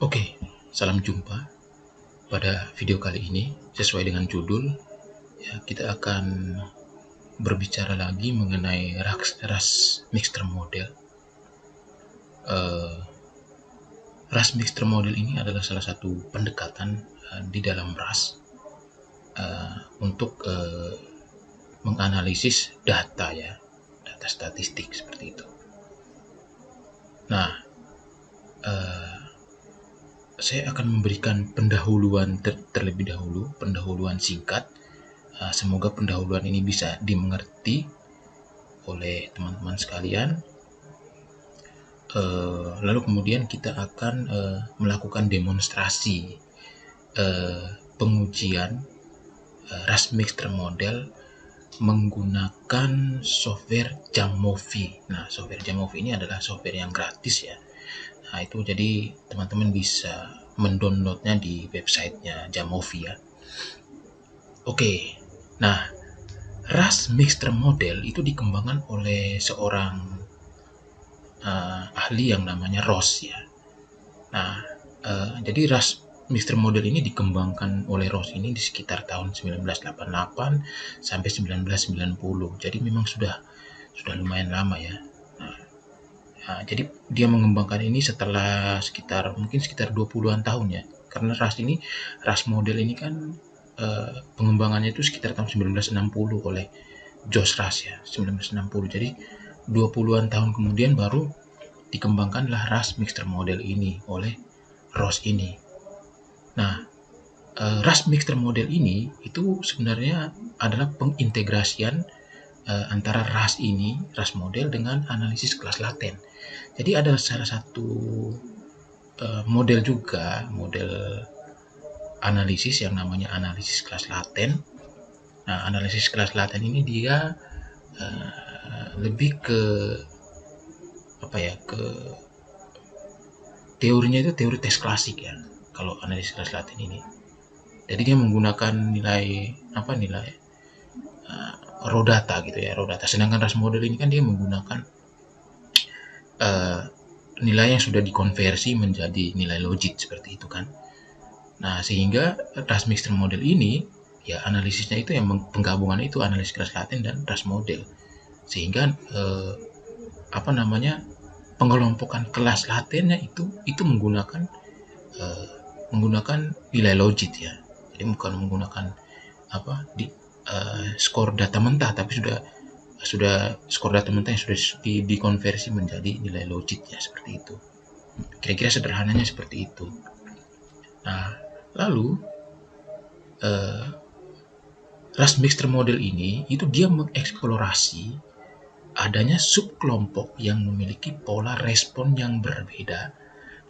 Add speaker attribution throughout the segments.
Speaker 1: Oke, salam jumpa. Pada video kali ini, sesuai dengan judul, ya, kita akan berbicara lagi mengenai ras mixture model. Ras mixture model ini adalah salah satu pendekatan di dalam ras untuk menganalisis data, ya, data statistik seperti itu. Nah, saya akan memberikan pendahuluan terlebih dahulu, pendahuluan singkat. Semoga pendahuluan ini bisa dimengerti oleh teman-teman sekalian. Lalu kemudian kita akan melakukan demonstrasi pengujian ras mixture model menggunakan software Jamovi. Nah, software Jamovi ini adalah software yang gratis, ya. Nah, itu jadi teman-teman bisa mendownloadnya di websitenya Jamovi, ya. Oke, nah, ras mixture model itu dikembangkan oleh seorang ahli yang namanya Ross, ya. Nah, jadi ras mixture model ini dikembangkan oleh Ross ini di sekitar tahun 1988 sampai 1990. Jadi memang sudah lumayan lama, ya. Nah, jadi dia mengembangkan ini setelah mungkin sekitar 20-an tahun, ya. Karena ras model ini kan pengembangannya itu sekitar tahun 1960 oleh Josh Ras, ya, 1960. Jadi 20-an tahun kemudian baru dikembangkanlah ras mixture model ini oleh Ross ini. Nah, ras mixture model ini itu sebenarnya adalah pengintegrasian antara ras model dengan analisis kelas laten. Jadi ada salah satu model analisis yang namanya analisis kelas laten. Nah, analisis kelas laten ini dia lebih ke teorinya itu teori tes klasik, ya, kalau analisis kelas laten ini. Jadi dia menggunakan nilai raw data gitu, ya, raw data. Sedangkan ras model ini kan dia menggunakan nilai yang sudah dikonversi menjadi nilai logit seperti itu kan. Nah, sehingga ras mixture model ini, ya, analisisnya itu yang penggabungan itu analisis kelas laten dan ras model. Sehingga pengelompokan kelas latennya itu menggunakan nilai logit, ya. Jadi bukan menggunakan skor data mentah, tapi sudah skor data mentah yang sudah dikonversi menjadi nilai logit, ya, seperti itu. Kira-kira sederhananya seperti itu. Nah, lalu ras mixture model ini itu dia mengeksplorasi adanya subkelompok yang memiliki pola respon yang berbeda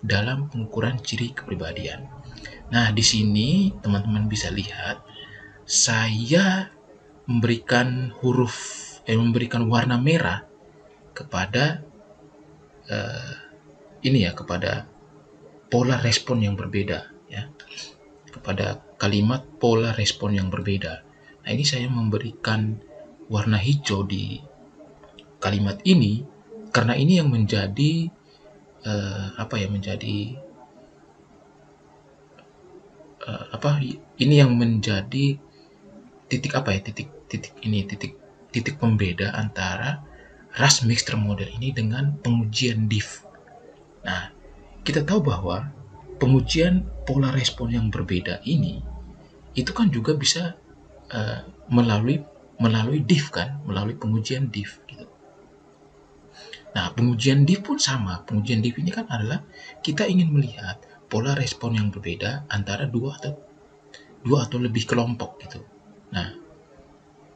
Speaker 1: dalam pengukuran ciri kepribadian. Nah, di sini teman-teman bisa lihat saya memberikan warna merah kepada kepada pola respon yang berbeda, ya. Kepada kalimat pola respon yang berbeda. Nah, ini saya memberikan warna hijau di kalimat ini karena ini yang menjadi ini yang menjadi titik pembeda antara ras mixture model ini dengan pengujian diff. Nah, kita tahu bahwa pengujian pola respon yang berbeda ini itu kan juga bisa melalui diff kan, melalui pengujian diff gitu. Nah, pengujian diff pun sama. Pengujian diff ini kan adalah kita ingin melihat pola respon yang berbeda antara dua atau lebih kelompok gitu. Nah,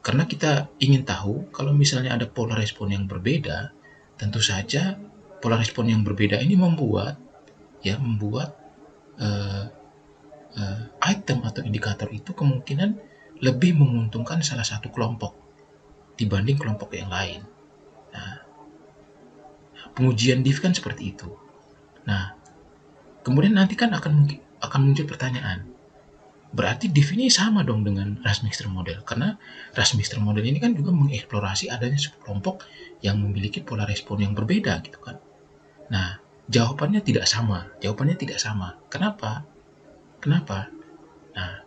Speaker 1: karena kita ingin tahu kalau misalnya ada pola respon yang berbeda, tentu saja pola respon yang berbeda ini membuat item atau indikator itu kemungkinan lebih menguntungkan salah satu kelompok dibanding kelompok yang lain. Nah, pengujian diff kan seperti itu. Nah, kemudian nanti kan akan muncul pertanyaan, berarti diff ini sama dong dengan ras mixture model, karena ras mixture model ini kan juga mengeksplorasi adanya subkelompok yang memiliki pola respon yang berbeda gitu kan. Nah, Jawabannya tidak sama. Jawabannya tidak sama. Kenapa? Kenapa? Nah,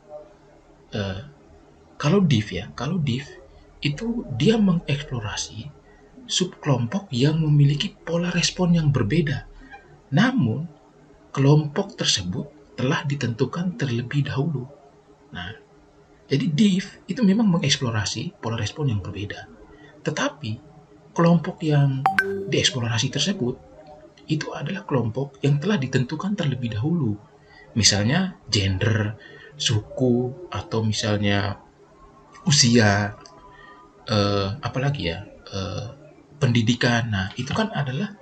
Speaker 1: eh, kalau div itu dia mengeksplorasi subkelompok yang memiliki pola respon yang berbeda. Namun, kelompok tersebut telah ditentukan terlebih dahulu. Nah, jadi div itu memang mengeksplorasi pola respon yang berbeda. Tetapi, kelompok yang dieksplorasi tersebut itu adalah kelompok yang telah ditentukan terlebih dahulu. Misalnya gender, suku, atau misalnya usia, apalagi ya, pendidikan. Nah, itu kan adalah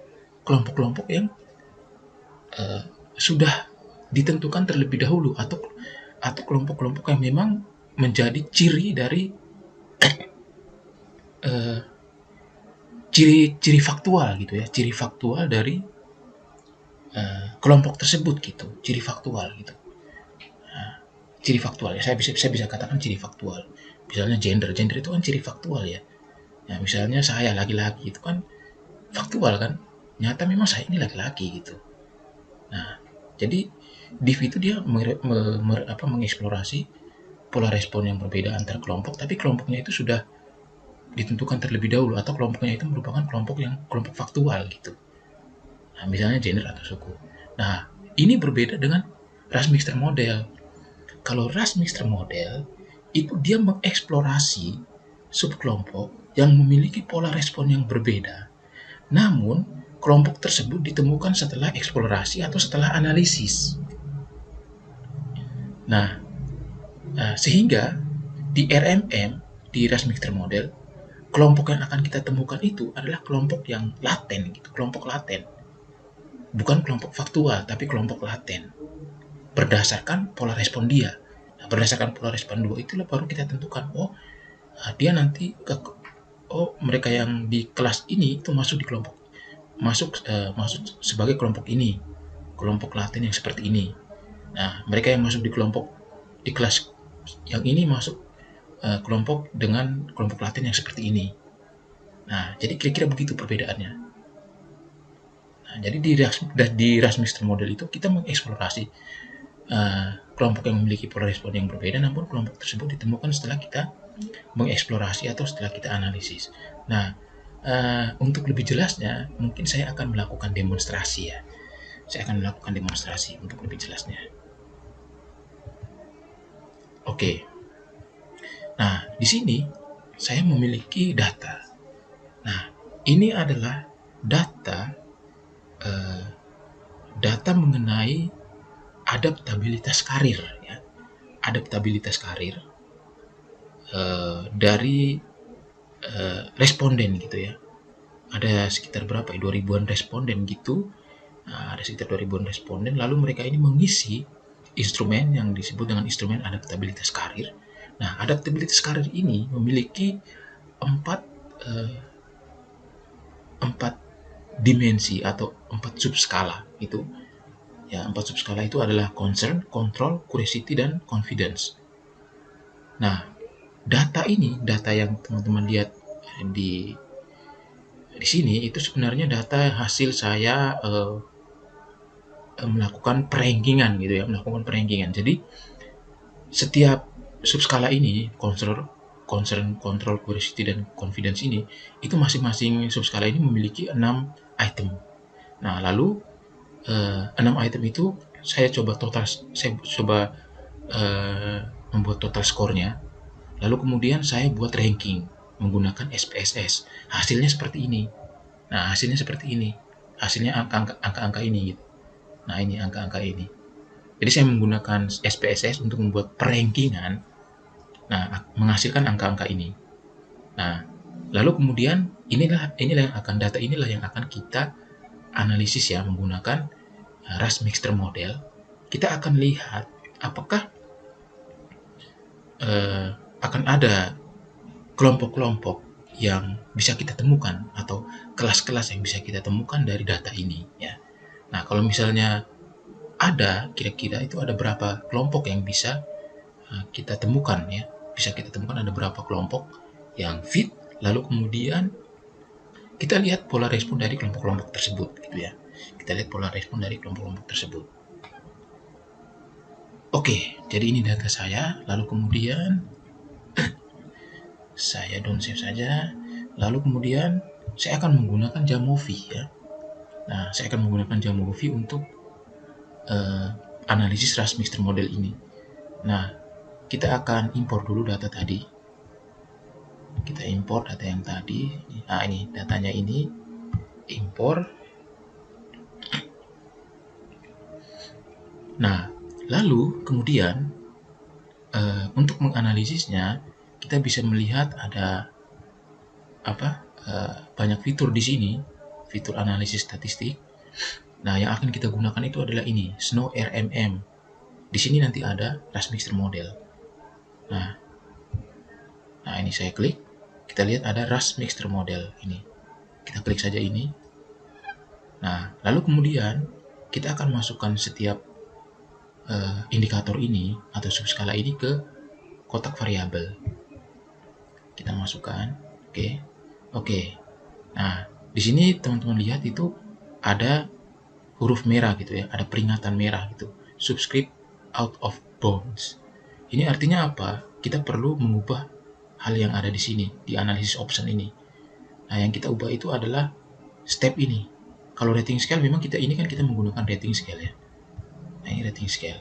Speaker 1: kelompok-kelompok yang sudah ditentukan terlebih dahulu, atau kelompok-kelompok yang memang menjadi ciri dari ciri faktual gitu ya, ciri faktual dari kelompok tersebut gitu, ciri faktual gitu. Ciri faktual ya, saya bisa katakan ciri faktual. Misalnya gender itu kan ciri faktual ya. Ya misalnya saya laki-laki itu kan faktual kan, nyata memang saya ini laki-laki gitu. Nah, jadi div itu dia mengeksplorasi pola respon yang berbeda antar kelompok, tapi kelompoknya itu sudah ditentukan terlebih dahulu, atau kelompoknya itu merupakan kelompok faktual gitu. Nah, misalnya gender atau suku. Nah, ini berbeda dengan Rush Mixture Model. Kalau Rush Mixture Model itu dia mengeksplorasi subkelompok yang memiliki pola respon yang berbeda. Namun, kelompok tersebut ditemukan setelah eksplorasi atau setelah analisis. Nah, sehingga di RMM, di Rush Mixture Model, kelompok yang akan kita temukan itu adalah kelompok yang laten gitu, kelompok laten. Bukan kelompok faktual, tapi kelompok laten. Berdasarkan pola respon dia. Nah, berdasarkan pola respon dua itulah baru kita tentukan, dia nanti mereka yang di kelas ini itu masuk di kelompok masuk sebagai kelompok ini, kelompok laten yang seperti ini. Nah, mereka yang masuk di kelas yang ini masuk kelompok dengan kelompok laten yang seperti ini. Nah, jadi kira-kira begitu perbedaannya. Nah, jadi di Rush Mixture Model itu kita mengeksplorasi kelompok yang memiliki pola respon yang berbeda, namun kelompok tersebut ditemukan setelah kita mengeksplorasi atau setelah kita analisis. Nah, untuk lebih jelasnya, mungkin saya akan melakukan demonstrasi ya. Saya akan melakukan demonstrasi untuk lebih jelasnya. Oke. Nah, di sini saya memiliki data. Nah, ini adalah data mengenai adaptabilitas karir ya. Adaptabilitas karir dari responden gitu ya. Ada sekitar berapa ya? 2000-an responden gitu. Nah, ada sekitar 2000-an responden, lalu mereka ini mengisi instrumen yang disebut dengan instrumen adaptabilitas karir. Nah, adaptabilitas karir ini memiliki empat dimensi atau 4 subskala itu. Ya, 4 subskala itu adalah concern, control, curiosity, dan confidence. Nah, data yang teman-teman lihat di sini itu sebenarnya data hasil saya melakukan perankingan gitu ya, melakukan perankingan. Jadi setiap subskala ini, concern, control, curiosity, dan confidence ini, itu masing-masing subskala ini memiliki 6 item. Nah, lalu 6 item itu saya coba membuat total skornya. Lalu kemudian saya buat ranking menggunakan SPSS. Hasilnya seperti ini. Nah, hasilnya seperti ini. Hasilnya angka-angka ini gitu. Nah, ini angka-angka ini. Jadi saya menggunakan SPSS untuk membuat perankingan. Nah, menghasilkan angka-angka ini. Nah, lalu kemudian data inilah yang akan kita analisis ya menggunakan Rush Mixture Model. Kita akan lihat apakah akan ada kelompok-kelompok yang bisa kita temukan atau kelas-kelas yang bisa kita temukan dari data ini ya. Nah, kalau misalnya ada, kira-kira itu ada berapa kelompok yang bisa kita temukan ya. Bisa kita temukan ada berapa kelompok yang fit, lalu kemudian kita lihat pola respon dari kelompok-kelompok tersebut gitu ya. Kita lihat pola respon dari kelompok-kelompok tersebut. Oke, jadi ini data saya. Lalu kemudian saya don't save saja. Lalu kemudian saya akan menggunakan Jamovi ya. Nah, saya akan menggunakan Jamovi untuk analisis RAS mixture model ini. Nah, kita akan impor dulu data tadi. Kita impor data yang tadi. Nah, ini datanya ini impor. Nah, lalu kemudian untuk menganalisisnya kita bisa melihat ada banyak fitur di sini, fitur analisis statistik. Nah, yang akan kita gunakan itu adalah ini, Snow RMM. Di sini nanti ada RAS mixture model. Nah, ini saya klik, kita lihat ada RAS mixture model ini. Kita klik saja ini. Nah, lalu kemudian kita akan masukkan setiap indikator ini atau subskala ini ke kotak variabel. Kita masukkan, oke. Nah, di sini teman-teman lihat itu ada huruf merah gitu ya, ada peringatan merah gitu, subscript out of bounds. Ini artinya apa? Kita perlu mengubah hal yang ada di sini, di analisis option ini. Nah, yang kita ubah itu adalah step ini. Kalau rating scale memang kita menggunakan rating scale ya. Nah, ini rating scale.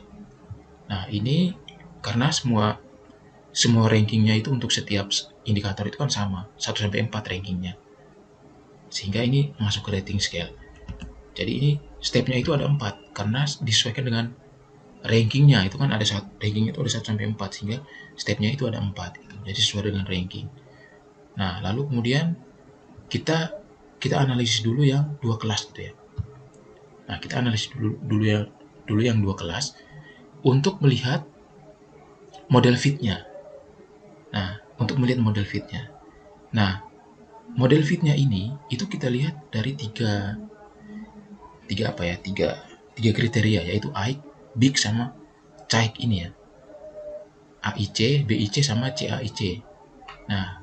Speaker 1: Nah, ini karena semua rankingnya itu untuk setiap indikator itu kan sama, 1-4 rankingnya. Sehingga ini masuk ke rating scale. Jadi ini stepnya itu ada 4 karena disesuaikan dengan rankingnya. Itu kan ada rankingnya itu ada 1-4 sehingga stepnya itu ada 4 gitu. Jadi sesuai dengan ranking. Nah, lalu kemudian kita analisis dulu yang 2 kelas gitu ya. Nah, kita analisis dulu yang 2 kelas untuk melihat model fitnya. Nah, untuk melihat model fitnya. Nah, model fitnya ini itu kita lihat dari tiga kriteria, yaitu AIC, BIC sama CAIC ini ya. AIC, BIC sama CAIC. Nah,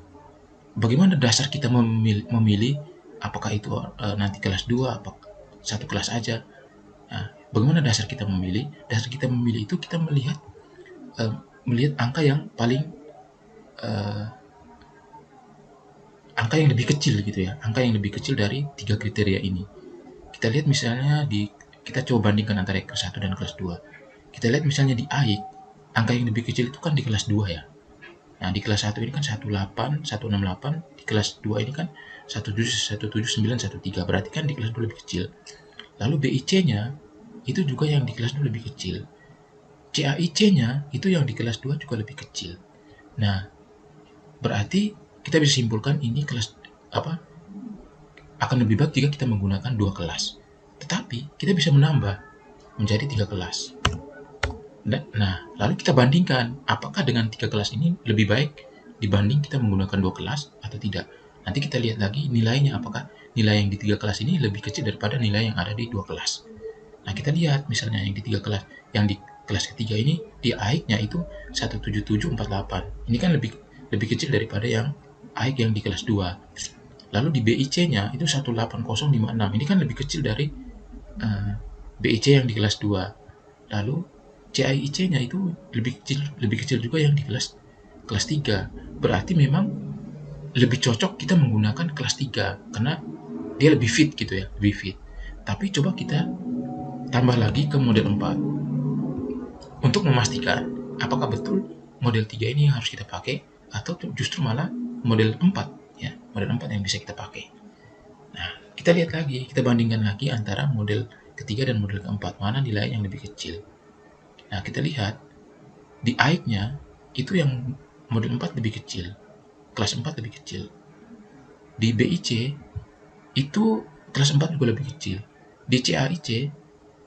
Speaker 1: bagaimana dasar kita memilih apakah itu nanti kelas 2 apa satu kelas aja? Nah, bagaimana dasar kita memilih? Dasar kita memilih itu kita melihat angka yang paling angka yang lebih kecil gitu ya, angka yang lebih kecil dari 3 kriteria ini. Kita lihat misalnya kita coba bandingkan antara kelas 1 dan kelas 2. Kita lihat misalnya di AIC, angka yang lebih kecil itu kan di kelas 2 ya. Nah, di kelas 1 ini kan 18, 168, di kelas 2 ini kan 17, 13, berarti kan di kelas 2 lebih kecil. Lalu BIC-nya itu juga yang di kelas 2 lebih kecil. CAIC-nya itu yang di kelas 2 juga lebih kecil. Nah, berarti kita bisa simpulkan ini akan lebih baik jika kita menggunakan 2 kelas. Tetapi kita bisa menambah menjadi 3 kelas. Nah, lalu kita bandingkan apakah dengan 3 kelas ini lebih baik dibanding kita menggunakan 2 kelas atau tidak. Nanti kita lihat lagi nilainya, apakah nilai yang di 3 kelas ini lebih kecil daripada nilai yang ada di 2 kelas. Nah, kita lihat misalnya yang di 3 kelas, yang di kelas ketiga ini di AIC-nya itu 17748. Ini kan lebih kecil daripada yang AIC yang di kelas 2. Lalu di BIC-nya itu 18056. Ini kan lebih kecil dari BIC yang di kelas 2. Lalu CAIC-nya itu lebih kecil juga yang di kelas 3. Berarti memang lebih cocok kita menggunakan kelas 3 karena dia lebih fit gitu ya, lebih fit. Tapi coba kita tambah lagi ke model 4 untuk memastikan apakah betul model 3 ini harus kita pakai atau justru malah model 4 ya, model 4 yang bisa kita pakai. Nah, kita lihat lagi, kita bandingkan lagi antara model ketiga dan model keempat, mana nilai yang lebih kecil. Nah, kita lihat di AIC-nya itu yang model 4 lebih kecil, kelas 4 lebih kecil. Di BIC itu kelas 4 juga lebih kecil. Di CAIC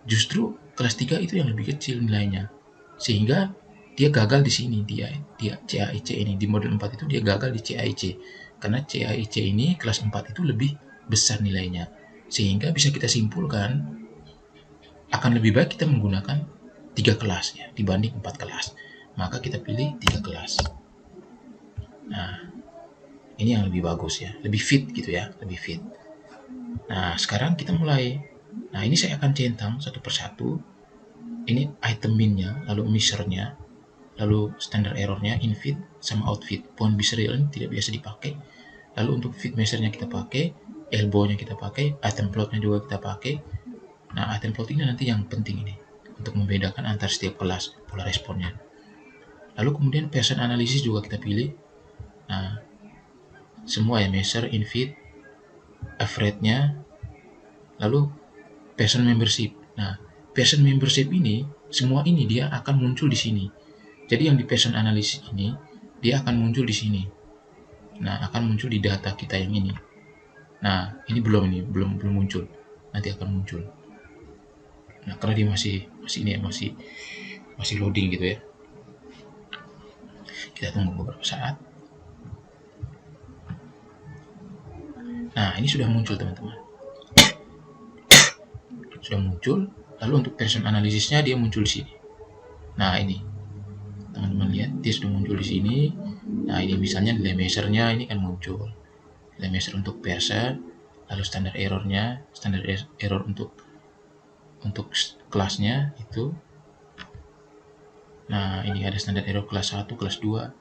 Speaker 1: justru kelas 3 itu yang lebih kecil nilainya. Sehingga dia gagal di sini, dia CAIC ini di model 4 itu dia gagal di CAIC. Karena CAIC ini kelas 4 itu lebih besar nilainya. Sehingga bisa kita simpulkan akan lebih baik kita menggunakan 3 kelas ya dibanding 4 kelas. Maka kita pilih 3 kelas. Nah, ini yang lebih bagus ya, lebih fit gitu ya, lebih fit. Nah, sekarang kita mulai Nah, ini saya akan centang satu persatu. Ini item min-nya, lalu measure-nya, lalu standard error-nya, infit sama outfit. Point measure ini tidak biasa dipakai. Lalu untuk fit measure-nya kita pakai, elbow-nya kita pakai, item plot-nya juga kita pakai. Nah, item plot ini nanti yang penting ini untuk membedakan antar setiap kelas pola responnya. Lalu kemudian person analysis juga kita pilih. Nah, semua ya, measure, infit, average-nya, lalu person membership. Nah, person membership ini, semua ini dia akan muncul di sini. Jadi yang di person analysis ini, dia akan muncul di sini. Nah, akan muncul di data kita yang ini. Nah, ini belum muncul. Nanti akan muncul. Nah, karena dia masih loading gitu ya. Kita tunggu beberapa saat. Nah, ini sudah muncul teman-teman. Sudah muncul. Lalu untuk person analisisnya dia muncul di sini. Nah, ini teman-teman lihat dia sudah muncul di sini. Nah, ini misalnya nilai measure-nya ini kan muncul. Nilai measure untuk person, lalu standar error-nya, standar error untuk kelasnya itu. Nah, ini ada standar error kelas 1, kelas 2,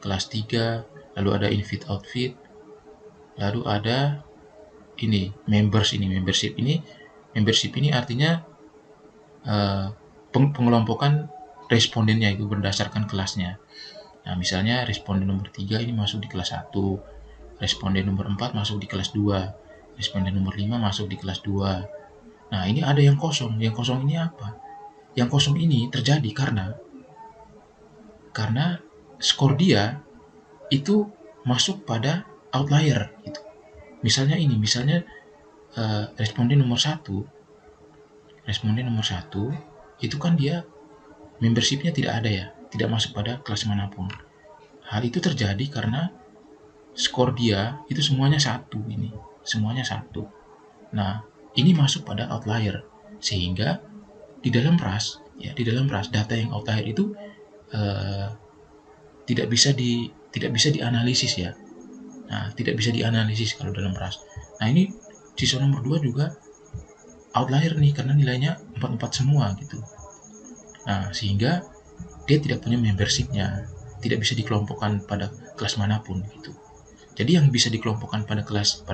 Speaker 1: kelas 3, lalu ada infit outfit, lalu ada ini membership ini artinya pengelompokan respondennya itu berdasarkan kelasnya. Nah, misalnya responden nomor 3 ini masuk di kelas 1, responden nomor 4 masuk di kelas 2, responden nomor 5 masuk di kelas 2. Nah, ini ada yang kosong. Yang kosong ini apa? Yang kosong ini terjadi karena skor dia itu masuk pada outlier gitu. Misalnya responden nomor 1 itu kan dia membershipnya tidak ada ya, tidak masuk pada kelas manapun. Hal itu terjadi karena skor dia itu semuanya 1 ini, semuanya 1. Nah, ini masuk pada outlier sehingga di dalam RAS data yang outlier itu tidak bisa dianalisis ya. Nah, tidak bisa dianalisis kalau dalam RAS. Nah, ini siswa nomor 2 juga outlier nih karena nilainya 44 semua gitu. Nah, sehingga dia tidak punya membershipnya, tidak bisa dikelompokkan pada kelas manapun gitu. Jadi yang bisa dikelompokkan pada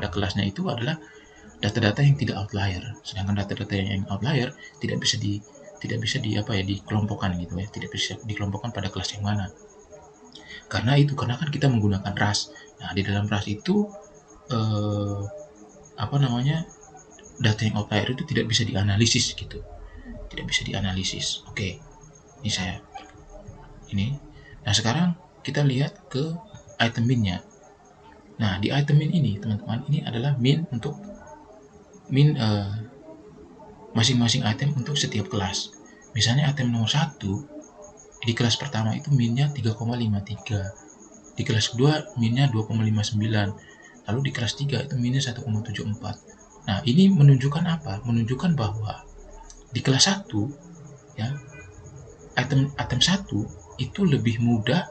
Speaker 1: kelasnya itu adalah data-data yang tidak outlier. Sedangkan data-data yang outlier tidak bisa dikelompokkan gitu ya, tidak bisa dikelompokkan pada kelas yang mana. Karena kan kita menggunakan RAS. Nah, di dalam RAS itu data yang outlier itu tidak bisa dianalisis gitu. Tidak bisa dianalisis. Oke. Nah, sekarang kita lihat ke item min-nya. Nah, di item min ini, teman-teman, ini adalah min masing-masing item untuk setiap kelas. Misalnya item nomor 1 di kelas pertama itu minnya 3,53. Di kelas kedua minnya 2,59. Lalu di kelas 3 itu minnya 1,74. Nah, ini menunjukkan apa? Menunjukkan bahwa di kelas 1 ya, item 1 itu lebih mudah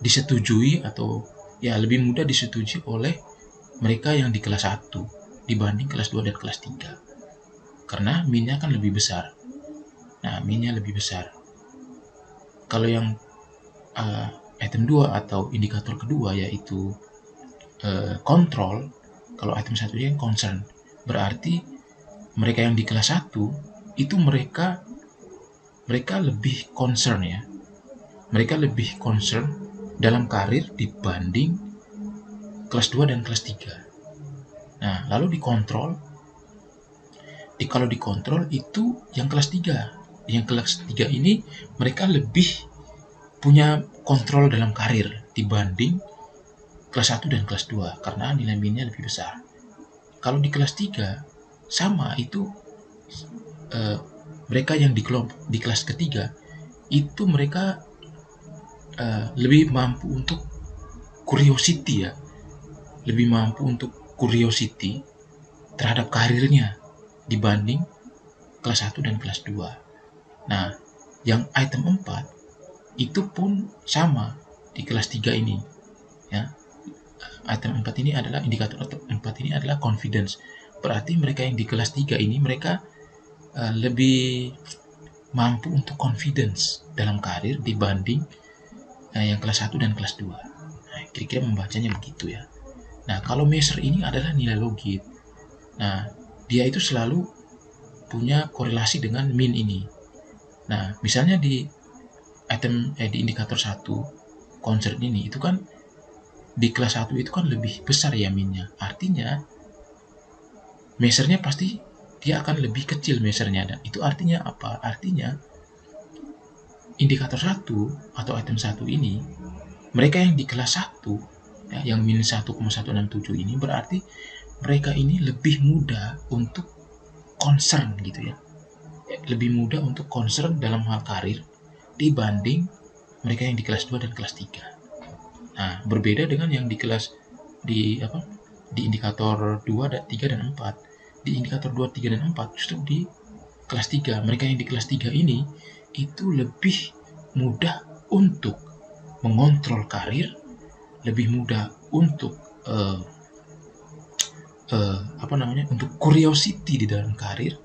Speaker 1: disetujui atau ya lebih mudah disetujui oleh mereka yang di kelas 1 dibanding kelas 2 dan kelas 3. Karena min-nya kan lebih besar. Nah, min-nya lebih besar. Kalau yang item 2 atau indikator kedua yaitu control, kalau item 1 yang concern, berarti mereka yang di kelas 1 itu mereka lebih concern ya. Mereka lebih concern dalam karir dibanding kelas 2 dan kelas 3. Nah, lalu kalau dikontrol itu yang kelas 3. Yang kelas 3 ini mereka lebih punya kontrol dalam karir dibanding kelas 1 dan kelas 2 karena nilai min-nya lebih besar. Kalau di kelas 3 sama itu mereka yang di kelas ketiga itu mereka lebih mampu untuk curiosity ya. Lebih mampu untuk curiosity terhadap karirnya dibanding kelas 1 dan kelas 2. Nah, yang item 4 itu pun sama di kelas 3 ini ya. item 4 ini adalah indikator 4 ini adalah confidence. Berarti mereka yang di kelas 3 ini mereka lebih mampu untuk confidence dalam karir dibanding yang kelas 1 dan kelas 2. Nah, kira-kira membacanya begitu ya. Nah, kalau measure ini adalah nilai logit. Nah, dia itu selalu punya korelasi dengan mean ini. Nah, misalnya di di indikator 1 concern ini itu kan di kelas 1 itu kan lebih besar ya mean-nya. Artinya measure-nya pasti dia akan lebih kecil measure-nya. Dan itu artinya apa? Artinya indikator 1 atau item 1 ini mereka yang di kelas 1 ya, yang min 1,167 ini berarti mereka ini lebih mudah untuk concern gitu ya. Lebih mudah untuk concern dalam hal karir dibanding mereka yang di kelas 2 dan kelas 3. Nah, berbeda dengan yang di kelas di indikator 2, 3 dan 4. Di indikator 2, 3 dan 4 justru di kelas 3. Mereka yang di kelas 3 ini itu lebih mudah untuk mengontrol karir, lebih mudah untuk untuk curiosity di dalam karir,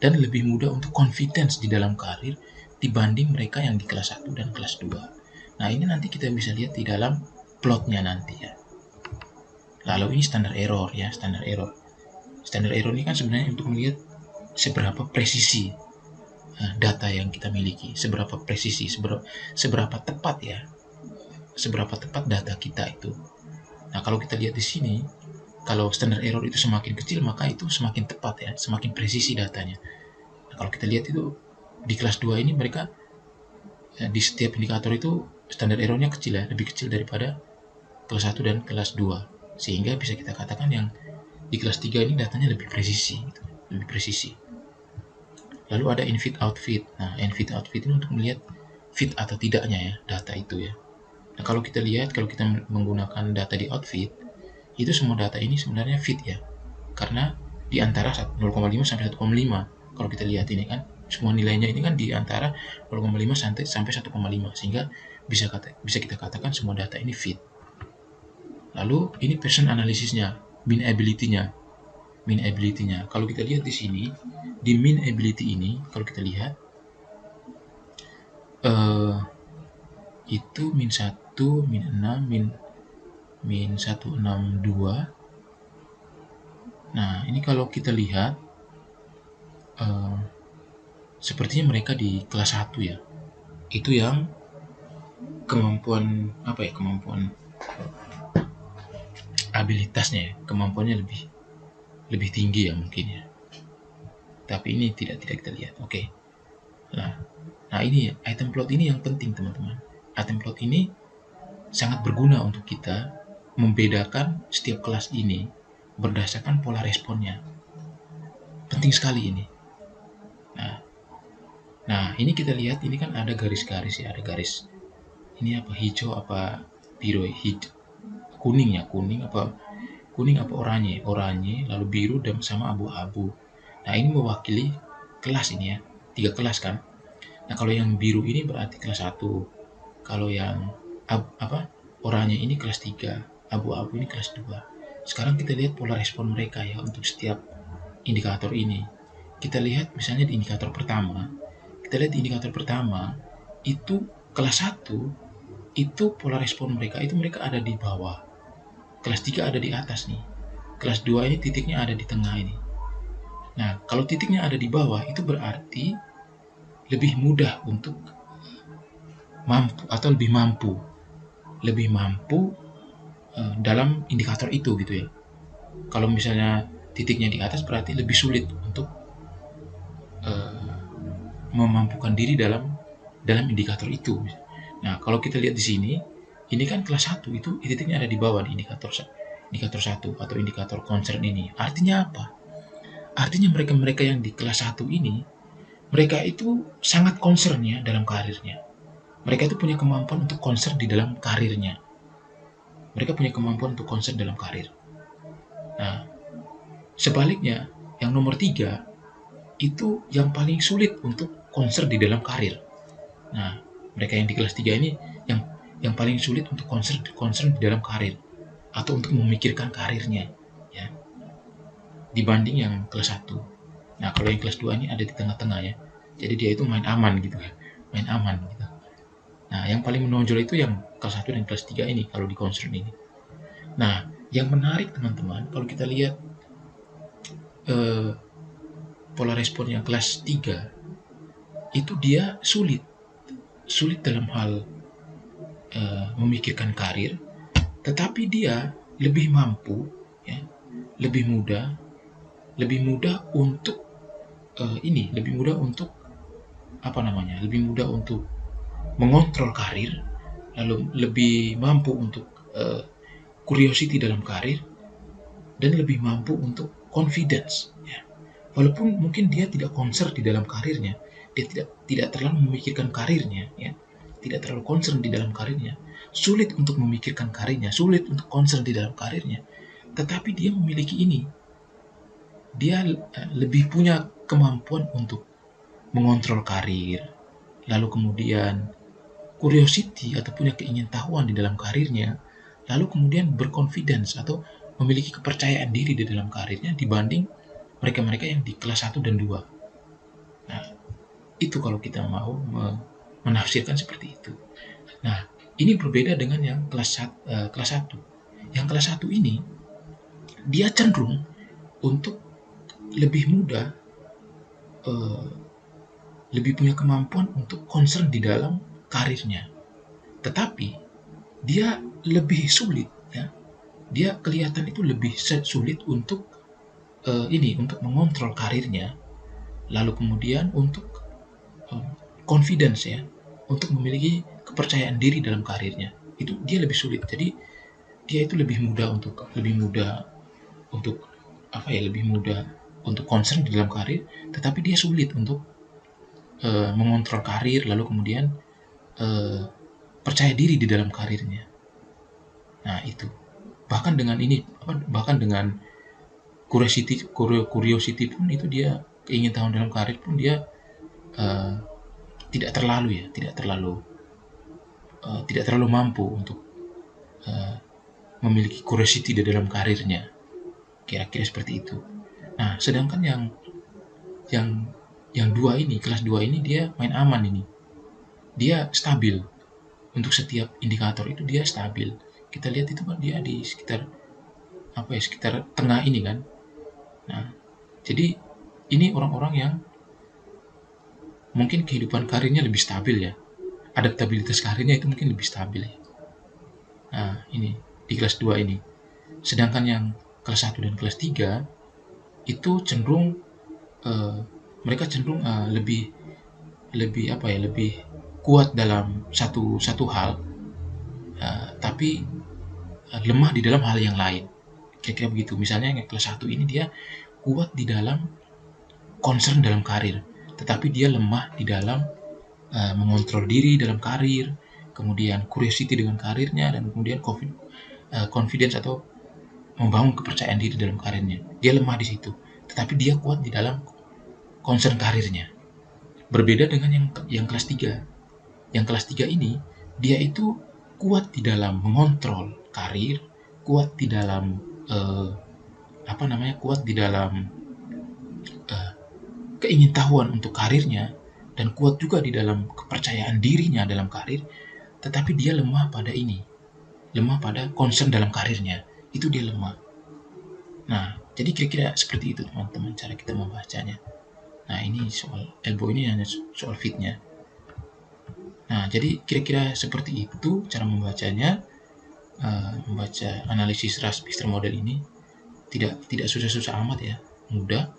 Speaker 1: dan lebih mudah untuk confidence di dalam karir dibanding mereka yang di kelas 1 dan kelas 2. Nah, ini nanti kita bisa lihat di dalam plotnya nanti ya. Lalu ini standar error ya, standar error. Standar error ini kan sebenarnya untuk melihat seberapa presisi data yang kita miliki, seberapa presisi, seberapa tepat ya, seberapa tepat data kita itu. Nah, kalau kita lihat di sini, kalau standar error itu semakin kecil, maka itu semakin tepat ya, semakin presisi datanya. Nah, kalau kita lihat itu di kelas 2 ini mereka di setiap indikator itu standar errornya kecil ya, lebih kecil daripada kelas 1 dan kelas 2. Sehingga bisa kita katakan yang di kelas 3 ini datanya lebih presisi gitu, lebih presisi. Lalu ada in-fit out-fit. Nah, in-fit out-fit ini untuk melihat fit atau tidaknya ya data itu ya. Nah, kalau kita lihat, kalau kita menggunakan data di outfit, itu semua data ini sebenarnya fit ya. Karena di antara 0,5 sampai 1,5. Kalau kita lihat ini kan, semua nilainya ini kan di antara 0,5 sampai 1,5. Sehingga bisa kita katakan semua data ini fit. Lalu ini Pearson analisisnya, mean ability-nya. Mean ability-nya. Kalau kita lihat di sini, di mean ability ini, kalau kita lihat, itu min 1, min 6, min 162. Nah, ini kalau kita lihat, sepertinya mereka di kelas 1 ya. Itu yang kemampuan abilitasnya ya, kemampuannya lebih tinggi ya mungkin ya. Tapi ini tidak kita lihat. Oke. Nah, ini ya, item plot ini yang penting teman-teman. Item plot ini sangat berguna untuk kita membedakan setiap kelas ini berdasarkan pola responnya. Penting sekali ini. Nah, ini kita lihat, ini kan ada garis-garis ya, ada garis. Ini apa, hijau apa biru, hijau, kuning ya, kuning apa oranye, lalu biru dan sama abu-abu. Nah, ini mewakili kelas ini ya, 3 kelas kan. Nah, kalau yang biru ini berarti kelas 1. Kalau yang oranye ini kelas 3, abu-abu ini kelas 2. Sekarang kita lihat pola respon mereka ya untuk setiap indikator ini. Kita lihat misalnya di indikator pertama. Kita lihat di indikator pertama itu kelas 1 itu pola respon mereka ada di bawah. Kelas 3 ada di atas nih. Kelas 2 ini titiknya ada di tengah ini. Nah, kalau titiknya ada di bawah itu berarti lebih mudah untuk mampu atau lebih mampu dalam indikator itu gitu ya. Kalau misalnya titiknya di atas berarti lebih sulit untuk memampukan diri dalam indikator itu. Nah, kalau kita lihat di sini, ini kan kelas 1 itu titiknya ada di bawah di indikator 1 atau indikator concern ini. Artinya apa? Artinya mereka yang di kelas 1 ini, mereka itu sangat concern ya dalam karirnya. Mereka itu punya kemampuan untuk concern di dalam karirnya. Mereka punya kemampuan untuk concern dalam karir. Nah, sebaliknya, yang nomor 3, itu yang paling sulit untuk concern di dalam karir. Nah, mereka yang di kelas 3 ini yang paling sulit untuk concern di dalam karir. atau untuk memikirkan karirnya, ya, dibanding yang kelas 1. Nah, kalau yang kelas 2 ini ada di tengah-tengah ya. Jadi dia itu main aman gitu ya. Main aman gitu. Nah, yang paling menonjol itu yang kelas 1 dan kelas 3 ini kalau di concern ini. Nah, yang menarik teman-teman, kalau kita lihat pola respon yang kelas 3 itu dia sulit dalam hal memikirkan karir, tetapi dia lebih mampu, ya, lebih mudah untuk lebih mudah untuk lebih mudah untuk mengontrol karir, lalu lebih mampu untuk curiosity dalam karir, dan lebih mampu untuk confidence, ya. Walaupun mungkin dia tidak concern di dalam karirnya, dia tidak terlalu memikirkan karirnya, ya, tidak terlalu concern di dalam karirnya, sulit untuk memikirkan karirnya, sulit untuk concern di dalam karirnya, tetapi dia memiliki ini, dia lebih punya kemampuan untuk mengontrol karir, lalu kemudian curiosity atau punya keingintahuan di dalam karirnya, lalu kemudian berconfidence atau memiliki kepercayaan diri di dalam karirnya dibanding mereka-mereka yang di kelas 1 dan 2. Nah, itu kalau kita mau menafsirkan seperti itu. Nah, ini berbeda dengan yang kelas 1. Yang kelas 1 ini dia cenderung untuk lebih mudah, lebih punya kemampuan untuk concern di dalam karirnya. Tetapi dia lebih sulit, ya. Dia kelihatan itu lebih sulit untuk untuk mengontrol karirnya, lalu kemudian untuk confidence, ya, untuk memiliki kepercayaan diri dalam karirnya. Itu dia lebih sulit. Jadi dia itu lebih mudah untuk lebih mudah untuk concern di dalam karir, tetapi dia sulit untuk mengontrol karir, lalu kemudian percaya diri di dalam karirnya. Nah, itu. Bahkan dengan curiosity pun itu dia keingintahuan dalam karir pun dia tidak terlalu mampu untuk memiliki curiosity di dalam karirnya. Kira-kira seperti itu. Nah, sedangkan yang dua ini, kelas 2 ini dia main aman ini. Dia stabil. Untuk setiap indikator itu dia stabil. Kita lihat itu kan dia di sekitar tengah ini kan. Nah, jadi ini orang-orang yang mungkin kehidupan karirnya lebih stabil, ya. Adaptabilitas karirnya itu mungkin lebih stabil, ya. Nah, ini di kelas 2 ini. Sedangkan yang kelas 1 dan kelas 3 itu cenderung mereka cenderung lebih kuat dalam satu hal, tapi lemah di dalam hal yang lain. Kira-kira begitu. Misalnya yang kelas 1 ini dia kuat di dalam concern dalam karir, tetapi dia lemah di dalam mengontrol diri dalam karir, kemudian curiosity dengan karirnya, dan kemudian confidence atau membangun kepercayaan diri dalam karirnya. Dia lemah di situ, tetapi dia kuat di dalam concern karirnya. Berbeda dengan yang kelas 3. Yang kelas 3 ini dia itu kuat di dalam mengontrol karir, kuat di dalam keingintahuan untuk karirnya, dan kuat juga di dalam kepercayaan dirinya dalam karir, tetapi dia lemah pada concern dalam karirnya. Itu dia lemah. Nah, jadi kira-kira seperti itu teman-teman cara kita membacanya. Nah, ini soal elbow ini hanya soal fitnya. Nah, jadi kira-kira seperti itu cara membacanya. Membaca analisis Rush Mixter Model ini tidak susah-susah amat, ya, mudah.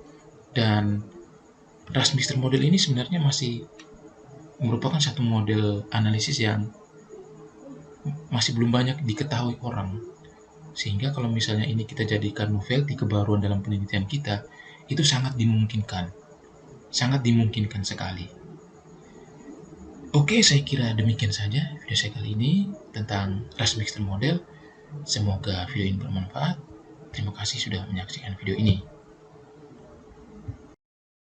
Speaker 1: Dan Rush Mixter Model ini sebenarnya masih merupakan satu model analisis yang masih belum banyak diketahui orang, sehingga kalau misalnya ini kita jadikan novelty kebaruan dalam penelitian kita, itu sangat dimungkinkan sekali. Oke, saya kira demikian saja video saya kali ini tentang Rush Mixter Model. Semoga video ini bermanfaat. Terima kasih sudah menyaksikan video ini.